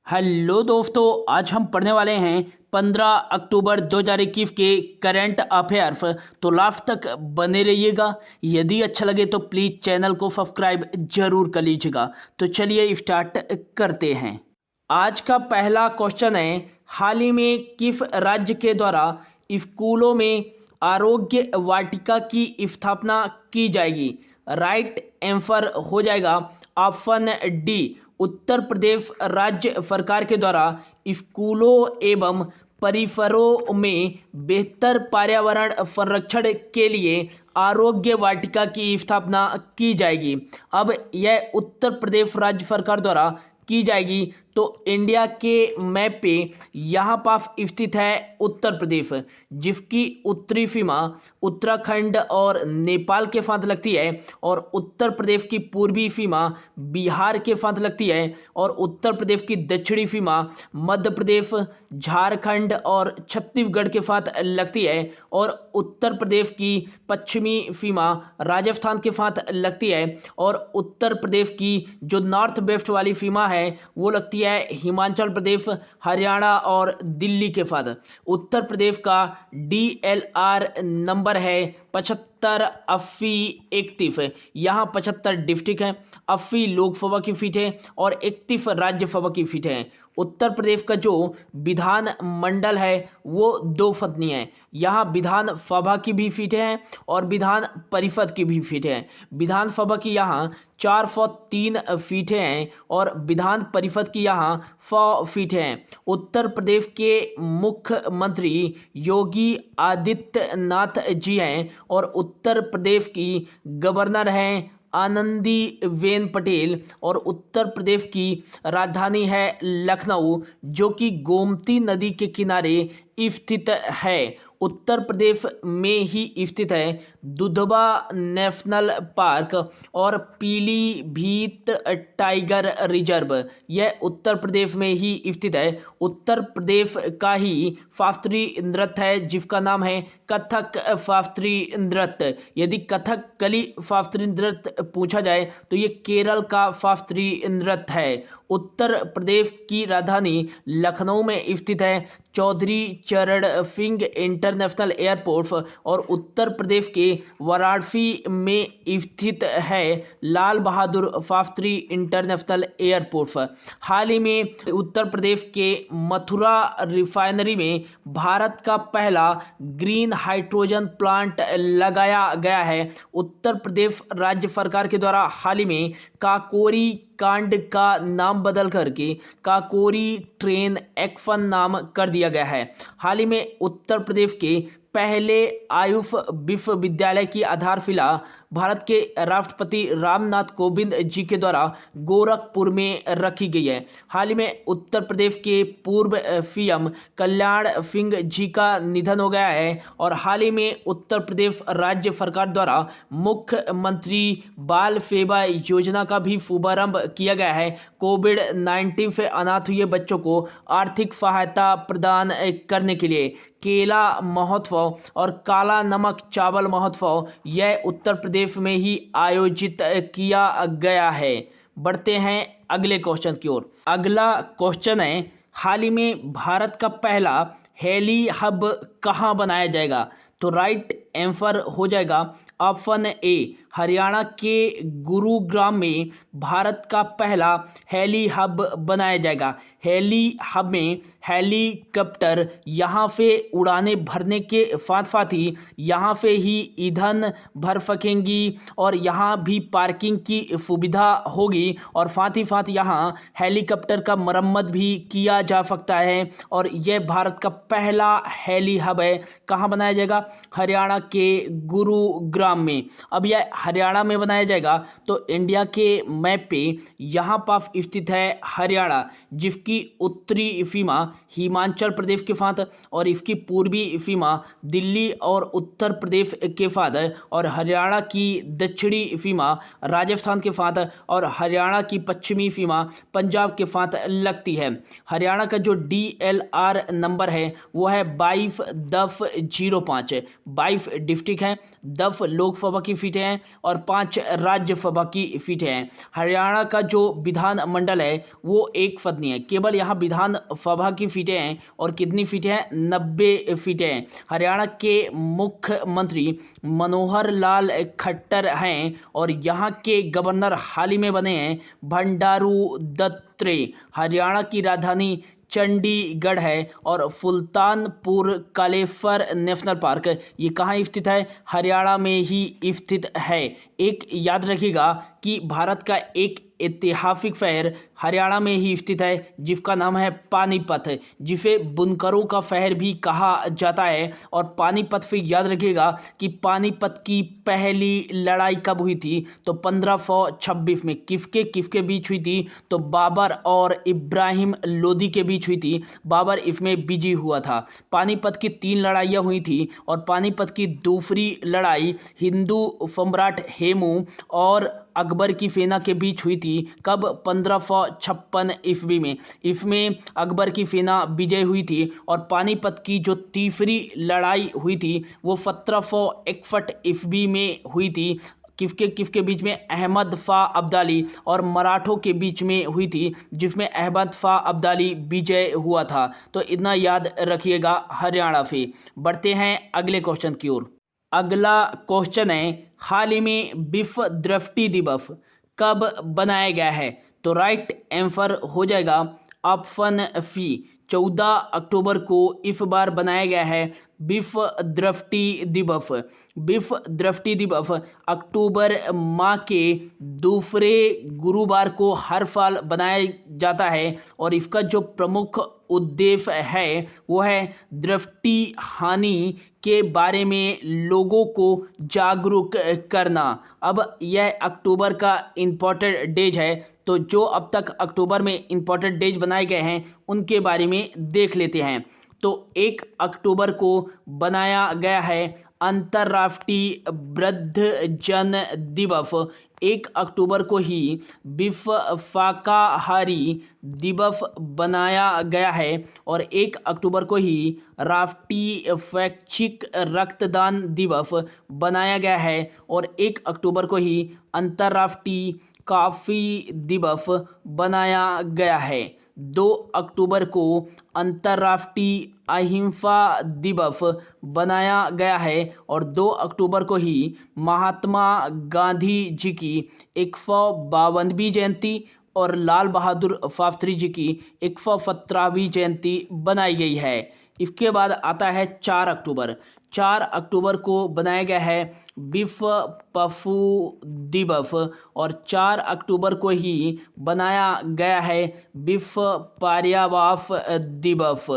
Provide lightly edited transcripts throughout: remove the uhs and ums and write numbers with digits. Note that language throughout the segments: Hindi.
हेलो दोस्तों, आज हम पढ़ने वाले हैं 15 अक्टूबर 2021 के करंट अफेयर्स। तो लास्ट तक बने रहिएगा। यदि अच्छा लगे तो प्लीज़ चैनल को सब्सक्राइब जरूर कर लीजिएगा। तो चलिए स्टार्ट करते हैं। आज का पहला क्वेश्चन है, हाल ही में किस राज्य के द्वारा स्कूलों में आरोग्य वाटिका की स्थापना की जाएगी? राइट आंसर हो जाएगा ऑप्शन डी, उत्तर प्रदेश राज्य सरकार के द्वारा स्कूलों एवं परिसरों में बेहतर पर्यावरण संरक्षण के लिए आरोग्य वाटिका की स्थापना की जाएगी। अब यह उत्तर प्रदेश राज्य सरकार द्वारा की जाएगी। तो इंडिया के मैप पे यहाँ पास स्थित है उत्तर प्रदेश, जिसकी उत्तरी सीमा उत्तराखंड और नेपाल के साथ लगती है, और उत्तर प्रदेश की पूर्वी सीमा बिहार के साथ लगती है, और उत्तर प्रदेश की दक्षिणी सीमा मध्य प्रदेश, झारखंड और छत्तीसगढ़ के साथ लगती है, और उत्तर प्रदेश की पश्चिमी सीमा राजस्थान के साथ लगती है, और उत्तर प्रदेश की जो नॉर्थ वेस्ट वाली सीमा है वो लगती है हिमाचल प्रदेश, हरियाणा और दिल्ली के साथ। उत्तर प्रदेश का DLR नंबर है 758031। यहाँ 75 डिस्ट्रिक्ट हैं, 80 लोकसभा की सीट है और 31 राज्यसभा की सीट है। उत्तर प्रदेश का जो विधान मंडल है वो 2 सदनीय है। यहाँ विधान सभा की भी सीटें हैं और विधान परिषद की भी सीटें हैं। विधानसभा की यहाँ 403 सीटें हैं और विधान परिषद की यहाँ 100 सीटें हैं। उत्तर प्रदेश के मुख्यमंत्री योगी आदित्यनाथ जी हैं और उत्तर प्रदेश की गवर्नर हैं आनंदीबेन पटेल, और उत्तर प्रदेश की राजधानी है लखनऊ, जो कि गोमती नदी के किनारे स्थित है। उत्तर प्रदेश में ही स्थित है दुधवा नेशनल पार्क और पीलीभीत टाइगर रिजर्व, यह उत्तर प्रदेश में ही स्थित है। उत्तर प्रदेश का ही शास्त्रीय नृत्य है जिसका नाम है कथक शास्त्रीय नृत्य। यदि कथकली शास्त्रीय नृत्य पूछा जाए तो ये केरल का शास्त्रीय नृत्य है। उत्तर प्रदेश की राजधानी लखनऊ में स्थित है चौधरी चरण सिंह इंटरनेशनल एयरपोर्ट, और उत्तर प्रदेश के वाराणसी में स्थित है लाल बहादुर शास्त्री इंटरनेशनल एयरपोर्ट। हाल ही में उत्तर प्रदेश के मथुरा रिफाइनरी में भारत का पहला ग्रीन हाइड्रोजन प्लांट लगाया गया है। उत्तर प्रदेश राज्य सरकार के द्वारा हाल ही में काकोरी कांड का नाम बदल करके काकोरी ट्रेन एक्शन नाम कर दिया गया है। हाल ही में उत्तर प्रदेश के पहले आयुष विश्वविद्यालय की आधारशिला भारत के राष्ट्रपति रामनाथ कोविंद जी के द्वारा गोरखपुर में रखी गई है। हाल ही में उत्तर प्रदेश के पूर्व CM कल्याण सिंह जी का निधन हो गया है, और हाल ही में उत्तर प्रदेश राज्य सरकार द्वारा मुख्यमंत्री बाल सेवा योजना का भी शुभारंभ किया गया है। कोविड-19 से अनाथ हुए बच्चों को आर्थिक सहायता प्रदान करने के लिए केला महोत्सव और काला नमक चावल महोत्सव यह उत्तर प्रदेश में ही आयोजित किया गया है। बढ़ते हैं अगले क्वेश्चन की ओर। अगला क्वेश्चन है, हाल ही में भारत का पहला हेली हब कहाँ बनाया जाएगा? तो राइट आंसर हो जाएगा ऑप्शन ए, हरियाणा के गुरुग्राम में भारत का पहला हेली हब बनाया जाएगा। हेली हब में हेलीकॉप्टर यहाँ से उड़ानें भरने के साथ साथ ही यहाँ से ही ईंधन भर सकेंगी, और यहाँ भी पार्किंग की सुविधा होगी, और साथ ही साथ यहाँ हेलीकॉप्टर का मरम्मत भी किया जा सकता है। और यह भारत का पहला हेली हब है। कहाँ बनाया जाएगा? हरियाणा के गुरुग्राम में। अब यह हरियाणा में बनाया जाएगा तो इंडिया के मैप पे यहाँ पास स्थित है हरियाणा, जिसकी उत्तरी सीमा हिमाचल प्रदेश के साथ और इसकी पूर्वी सीमा दिल्ली और उत्तर प्रदेश के साथ है, और हरियाणा की दक्षिणी सीमा राजस्थान के साथ और हरियाणा की पश्चिमी सीमा पंजाब के साथ लगती है। हरियाणा का जो DLR नंबर है वो है 221005। 22 डिस्ट्रिक्ट हैं, 10 लोकसभा की सीटें हैं और 5 राज्यसभा की सीटें हैं। हरियाणा का जो विधानमंडल है वो एक सदनीय है, केवल यहाँ विधानसभा की सीटें हैं और कितनी सीटें हैं, 90 सीटें हैं। हरियाणा के मुख्यमंत्री मनोहर लाल खट्टर हैं और यहाँ के गवर्नर हाल ही में बने हैं बंडारू दत्तात्रेय। हरियाणा की राजधानी चंडीगढ़ है और सुल्तानपुर कालेश्वर नेशनल पार्क ये कहाँ स्थित है, हरियाणा में ही स्थित है। एक याद रखिएगा कि भारत का एक ऐतिहासिक शहर हरियाणा में ही स्थित है जिसका नाम है पानीपत, जिसे बुनकरों का शहर भी कहा जाता है। और पानीपत से याद रखिएगा कि पानीपत की पहली लड़ाई कब हुई थी, तो 1526 में। किसके बीच हुई थी, तो बाबर और इब्राहिम लोदी के बीच हुई थी। बाबर इसमें विजयी हुआ था। पानीपत की 3 लड़ाइयाँ हुई थी और पानीपत की दूसरी लड़ाई हिंदू सम्राट हेमू और अकबर की सेना के बीच हुई थी। कब, 1556 ईस्वी में। इसमें अकबर की सेना विजय हुई थी। और पानीपत की जो तीसरी लड़ाई हुई थी वो 1761 ईस्वी में हुई थी। किसके बीच में, अहमद शाह अब्दाली और मराठों के बीच में हुई थी, जिसमें अहमद शाह अब्दाली विजय हुआ था। तो इतना याद रखिएगा हरियाणा से। बढ़ते हैं अगले क्वेश्चन की ओर। अगला क्वेश्चन है, हाल ही में विश्व दृष्टि दिवस कब बनाया गया है, तो राइट आंसर हो जाएगा ऑप्शन सी, 14 अक्टूबर को इस बार बनाया गया है विश्व दृष्टि दिवस। विश्व दृष्टि दिवस अक्टूबर माह के दूसरे गुरुवार को हर साल बनाया जाता है और इसका जो प्रमुख उद्देश्य है वो है दृष्टि हानि के बारे में लोगों को जागरूक करना। अब यह अक्टूबर का इम्पोर्टेंट डेज है, तो जो अब तक अक्टूबर में इम्पोर्टेंट डेज बनाए गए हैं उनके बारे में देख लेते हैं। तो 1 अक्टूबर को बनाया गया है अंतर्राष्ट्रीय वृद्धजन दिवस। 1 अक्टूबर को ही विश्व शाकाहारी दिवस बनाया गया है और 1 अक्टूबर को ही राष्ट्रीय स्वैच्छिक रक्तदान दिवस बनाया गया है और 1 अक्टूबर को ही अंतर्राष्ट्रीय कॉफी दिवस बनाया गया है। 2 अक्टूबर को अंतर्राष्ट्रीय अहिंसा दिवस बनाया गया है और 2 अक्टूबर को ही महात्मा गांधी जी की 152वीं जयंती और लाल बहादुर शास्त्री जी की 117वीं जयंती बनाई गई है। इसके बाद आता है 4 अक्टूबर। 4 अक्टूबर को बनाया गया है विश्व पशु दिवस और 4 अक्टूबर को ही बनाया गया है विश्व पर्यावरण दिवस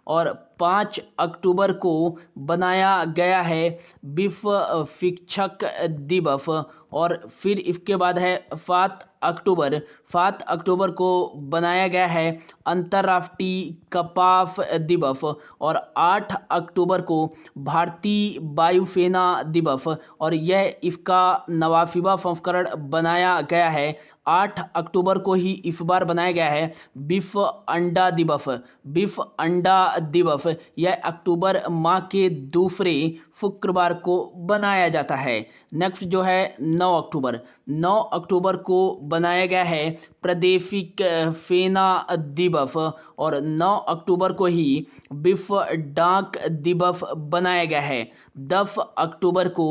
और 5 अक्टूबर को बनाया गया है विश्व शिक्षक दिवस और फिर इसके बाद है 7 अक्टूबर। 7 अक्टूबर को बनाया गया है अंतर्राष्ट्रीय कपास दिवस और 8 अक्टूबर को भारतीय वायुसेना दिवस और यह इसका 89वां संस्करण बनाया गया है। 8 अक्टूबर को ही इस बार बनाया गया है विश्व अंडा दिवस। विश्व अंडा दिवस यह अक्टूबर माह के दूसरे शुक्रवार को बनाया जाता है। नेक्स्ट जो है 9 अक्टूबर। 9 अक्टूबर को बनाया गया है प्रादेशिक सेना दिवस और 9 अक्टूबर को ही विश्व डाक दिवस बनाया गया है। 10 अक्टूबर को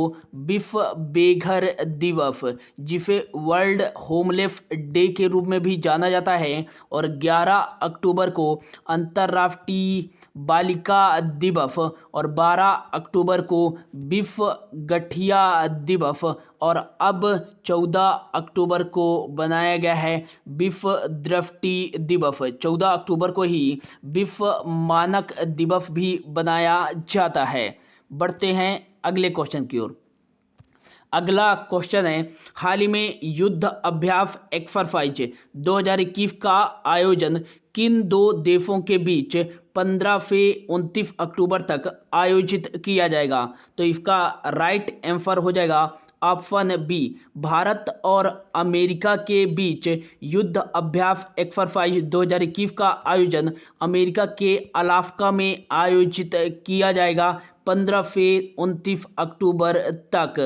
विश्व बेघर दिवस जिसे वर्ल्ड होमलेस डे के रूप में भी जाना जाता है और 11 अक्टूबर को अंतर्राष्ट्रीय बालिका दिवस और 12 अक्टूबर को विश्व गठिया दिवस और अब 14 अक्टूबर को बनाया गया है विश्व दृष्टि दिवस। 14 अक्टूबर को ही विश्व मानक दिवस भी बनाया जाता है। बढ़ते हैं अगले क्वेश्चन की ओर। अगला क्वेश्चन है, हाल ही में युद्ध अभ्यास एक्सरसाइज 2021 का आयोजन किन 2 देशों के बीच 15 से 29 अक्टूबर तक आयोजित किया जाएगा, तो इसका राइट आंसर हो जाएगा ऑप्शन बी, भारत और अमेरिका के बीच युद्ध अभ्यास एक्सरसाइज 2021 का आयोजन अमेरिका के अलास्का में आयोजित किया जाएगा 15 से 29 अक्टूबर तक।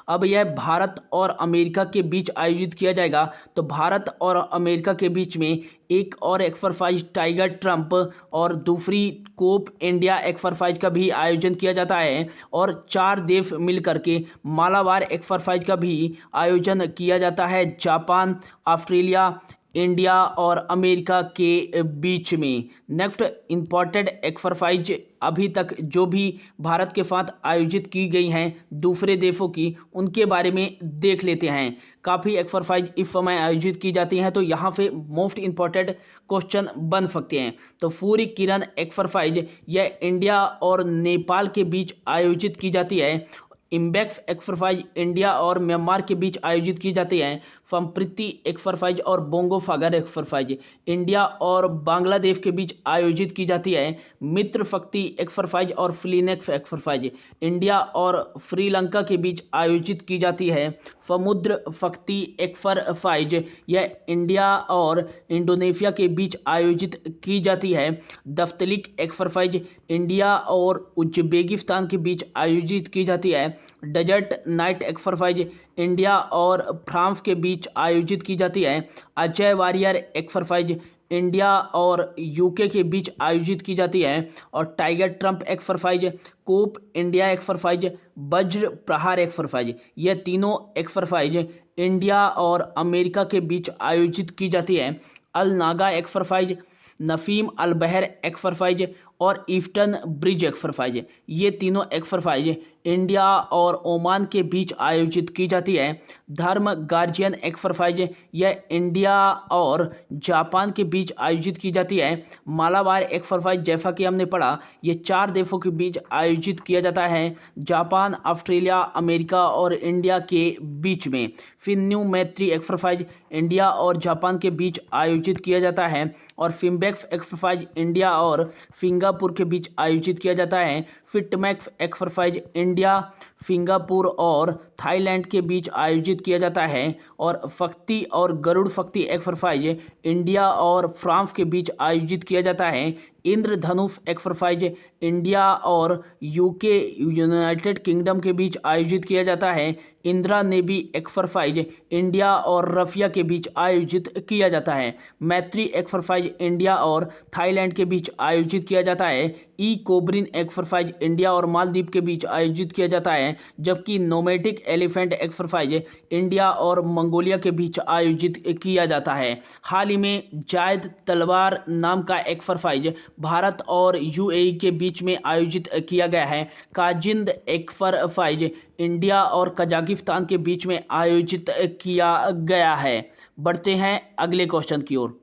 अब यह भारत और अमेरिका के बीच आयोजित किया जाएगा। तो भारत और अमेरिका के बीच में एक और एक्सरसाइज टाइगर ट्रंप और दूसरी कोप इंडिया एक्सरसाइज का भी आयोजन किया जाता है और 4 देश मिलकर के मालाबार एक्सरसाइज का भी आयोजन किया जाता है जापान, ऑस्ट्रेलिया, इंडिया और अमेरिका के बीच में। नेक्स्ट इम्पॉर्टेंट एक्सरसाइज अभी तक जो भी भारत के साथ आयोजित की गई हैं दूसरे देशों की, उनके बारे में देख लेते हैं। काफ़ी एक्सरसाइज इस समय आयोजित की जाती हैं, तो यहाँ से मोस्ट इम्पॉर्टेंट क्वेश्चन बन सकते हैं। तो सूर्य किरण एक्सरसाइज यह इंडिया और नेपाल के बीच आयोजित की जाती है। इम्बैक्स एक्सरसाइज इंडिया और म्यांमार के बीच आयोजित की जाती है। संप्रीति एक्सरसाइज और बोंगो सागर एक्सरसाइज इंडिया और बांग्लादेश के बीच आयोजित की जाती है। मित्र शक्ति एक्सरसाइज और फ्लीनेक्स एक्सरसाइज इंडिया और श्रीलंका के बीच आयोजित की जाती है। समुद्र शक्ति एक्सरसाइज यह इंडिया और इंडोनेशिया के बीच आयोजित की जाती है। दस्तलिक एक्सरसाइज इंडिया और उज्बेकिस्तान के बीच आयोजित की जाती है। डेजर्ट नाइट एक्सरसाइज इंडिया और फ्रांस के बीच आयोजित की जाती है। अजय वारियर एक्सरसाइज इंडिया और यूके के बीच आयोजित की जाती है। और Tiger Triumph exercise, Cope India exercise, Vajra Prahar exercise ये तीनों एक्सरसाइज इंडिया और अमेरिका के बीच आयोजित की जाती है। अल नागा एक्सरसाइज, नसीम अल बहर एक्सरसाइज और ईस्टर्न ब्रिज एक्सरसाइज ये तीनों एक्सरसाइज इंडिया और ओमान के बीच आयोजित की जाती है। धर्म गार्जियन एक्सरसाइज यह इंडिया और जापान के बीच आयोजित की जाती है। मालाबार एक्सरसाइज जैसा कि हमने पढ़ा ये 4 देशों के बीच आयोजित किया जाता है, जापान, ऑस्ट्रेलिया, अमेरिका और इंडिया के बीच में। फिर न्यू मैत्री एक्सरसाइज इंडिया और जापान के बीच आयोजित किया जाता है। और फिम्बेक्स एक्सरसाइज इंडिया और सिंगापुर के बीच आयोजित किया जाता है। फिटमैक्स एक्सरसाइज इंडिया, सिंगापुर और थाईलैंड के बीच आयोजित किया जाता है। और शक्ति और गरुड़ शक्ति एक्सरसाइज इंडिया और फ्रांस के बीच आयोजित किया जाता है। इंद्रधनुष एक्सरसाइज इंडिया और यूके यूनाइटेड किंगडम के बीच आयोजित किया जाता है। इंदिरा नेवी एक्सरसाइज इंडिया और रशिया के बीच आयोजित किया जाता है। मैत्री एक्सरसाइज इंडिया और थाईलैंड के बीच आयोजित किया जाता है। ई कोबरिन एक्सरसाइज इंडिया और मालदीव के बीच आयोजित किया जाता है। जबकि नोमैटिक एलिफेंट एक्सरसाइज इंडिया और मंगोलिया के बीच आयोजित किया जाता है। हाल ही में जायद तलवार नाम का एक्सरसाइज भारत और यूएई के बीच में आयोजित किया गया है। काजिंद एक्सरसाइज इंडिया और कजाकिस्तान के बीच में आयोजित किया गया है। बढ़ते हैं अगले क्वेश्चन की ओर।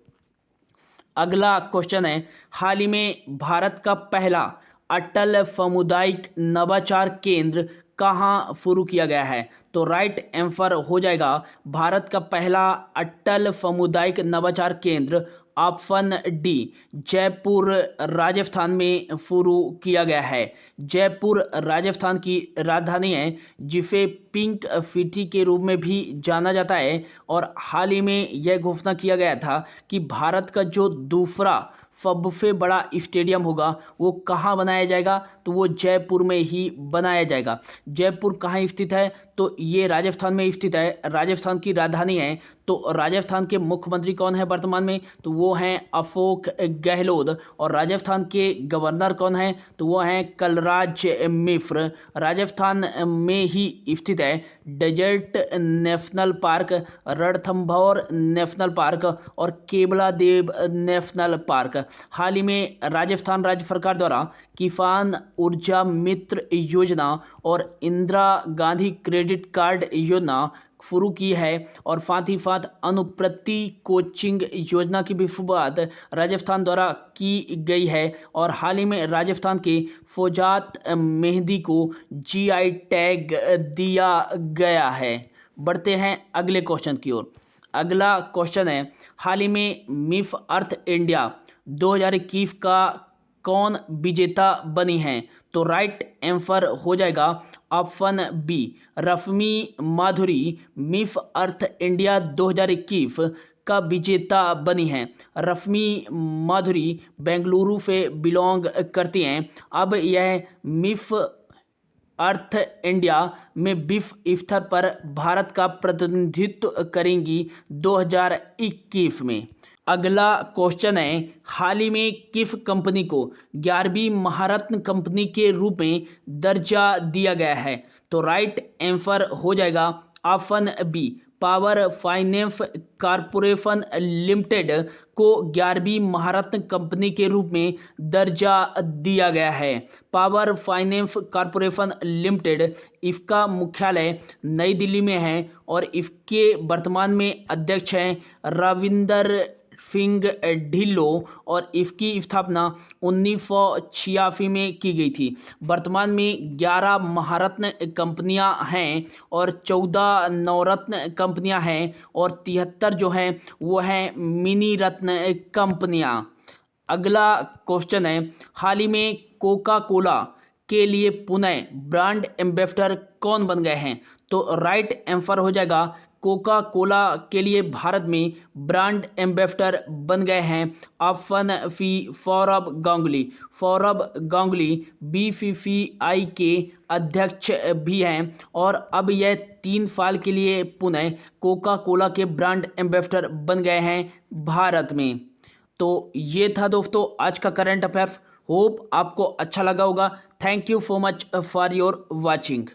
अगला क्वेश्चन है, हाल ही में भारत का पहला अटल सामुदायिक नवाचार केंद्र कहाँ शुरू किया गया है? तो राइट आंसर हो जाएगा भारत का पहला अटल सामुदायिक नवाचार केंद्र ऑप्शन डी जयपुर राजस्थान में शुरू किया गया है। जयपुर राजस्थान की राजधानी है, जिसे पिंक सिटी के रूप में भी जाना जाता है। और हाल ही में यह घोषणा किया गया था कि भारत का जो दूसरा सबसे बड़ा स्टेडियम होगा वो कहाँ बनाया जाएगा? तो वो जयपुर में ही बनाया जाएगा। जयपुर कहाँ स्थित है? तो ये राजस्थान में स्थित है, राजस्थान की राजधानी है। तो राजस्थान के मुख्यमंत्री कौन है वर्तमान में? तो वो हैं अशोक गहलोत। और राजस्थान के गवर्नर कौन हैं? तो वो हैं कलराज मिश्र। राजस्थान में ही स्थित है Desert National Park, Ranthambore National Park और केवला देव नेशनल पार्क। हाल ही में राजस्थान राज्य सरकार द्वारा किसान ऊर्जा मित्र योजना और इंदिरा गांधी क्रेडिट कार्ड योजना शुरू की है। और साथ ही साथ अनुप्रति कोचिंग योजना की भी शुरुआत राजस्थान द्वारा की गई है। और हाल ही में राजस्थान के फौजात मेहंदी को जीआई टैग दिया गया है। बढ़ते हैं अगले क्वेश्चन की ओर। अगला क्वेश्चन है, हाल ही में मिस अर्थ इंडिया 2021 का कौन विजेता बनी है? तो राइट आंसर हो जाएगा ऑप्शन बी रश्मि माधुरी मिस अर्थ इंडिया 2021 का विजेता बनी हैं। रश्मि माधुरी बेंगलुरु से बिलोंग करती हैं। अब यह मिस अर्थ इंडिया में बीफ इफ्तार पर भारत का प्रतिनिधित्व करेंगी 2021 में। अगला क्वेश्चन है, हाल ही में किस कंपनी को 11वीं महारत्न कंपनी के रूप में दर्जा दिया गया है? तो राइट आंसर हो जाएगा option B, power finance corporation limited को 11वीं महारत्न कंपनी के रूप में दर्जा दिया गया है। पावर फाइनेंस कॉरपोरेशन लिमिटेड, इसका मुख्यालय नई दिल्ली में है और इसके वर्तमान में अध्यक्ष हैं रविंदर सिंह ढिल्लो और इसकी स्थापना 1986 में की गई थी। वर्तमान में 11 महारत्न कंपनियां हैं और 14 नवरत्न कंपनियां हैं और 73 जो हैं वो हैं मिनी रत्न कंपनियां। अगला क्वेश्चन है, हाल ही में कोका कोला के लिए पुनः ब्रांड एम्बेसडर कौन बन गए हैं? तो राइट आंसर हो जाएगा कोका कोला के लिए भारत में ब्रांड एम्बेसडर बन गए हैं option C, Sourav Ganguly. Sourav Ganguly BCCI के अध्यक्ष भी हैं और अब यह 3 साल के लिए पुनः कोका कोला के ब्रांड एम्बेसडर बन गए हैं भारत में। तो ये था दोस्तों आज का करंट अफेयर्स। होप आपको अच्छा लगा होगा। Thank you so much for your watching.